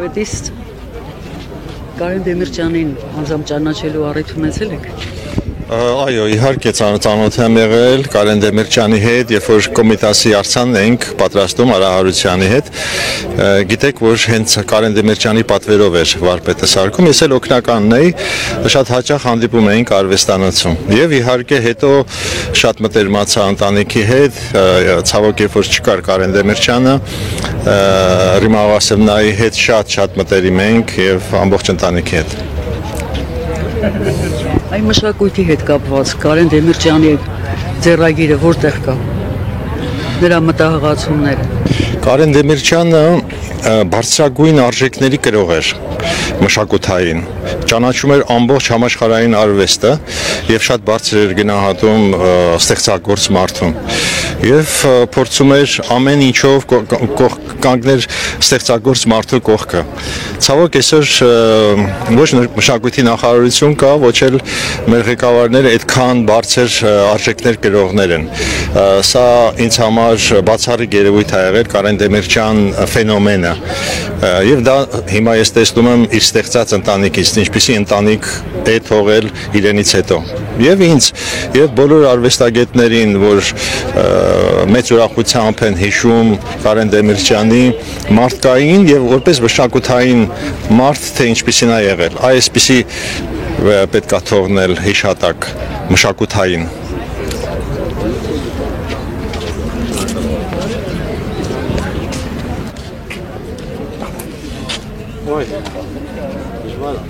վարչապետից Կարեն Դեմիրճյանին անձամբ ճանաչելու առիթ ունեցել եք։ Այո, իհարկե ծանոթ եմ եղել Կարեն Դեմիրճյանի հետ, երբ որ Կոմիտասի արձանն էինք պատրաստում Արա Հարությունյանի հետ, գիտեք, որ հենց Կարեն Դեմիրճյանի պատվերով էր վարպետը սարքում, ես էլ օգնականն էի, շատ հաճախ հանդիպում էինք արվեստանոցում։ Եվ իհարկե հետո շատ մտերմացա ընտանիքի հետ, ցավոք երբ որ չկար Կարեն Դեմիրճյանը, Ռիմա Ավասևնայի հետ շատ մտերիմ էինք եւ ամբողջ ընտանիքի հետ։ Այն մշակույթի հետ կապված Կարեն Դեմիրճյանի ձեռագիրը որտեղ կա։ Նրա մտահղացումները։ Կարեն Դեմիրճյանը բարձրագույն արժեքների կրող էր մշակութային, ճանաչում էր ամբողջ համաշխարհային արվեստը եւ շատ բարձր էր գնահատում ստեղծագործ մարդուն եւ փորձում էր ամեն ինչով կանգնել ստեղծագործ մարդու կողքը։ Ցավոք այսօր ոչ մշակույթի նախարարություն կա, ոչ էլ մեր ղեկավարները այդքան բարձր արժեքներ կրողներ են։ Սա ինձ համար բացառիկ երևույթ է եղել Կարեն Դեմիրճյան ֆենոմենը։ Եվ դա հիմա ես տեսնում եմ իր ստեղծած ընտանիքից, ինչպիսի ընտանիք է թողել իրենից հետո։ Եվ ինձ, եւ բոլոր արվեստագետներին, որ մեծ ուրախությամբ են հիշում Կարեն Դեմիրճյանի մարդկային եւ որպես մշակութային մարդ, թե ինչպիսին է եղել։ Այսպիսի պետք է թողնել հիշատակ մշակութային։ Oi.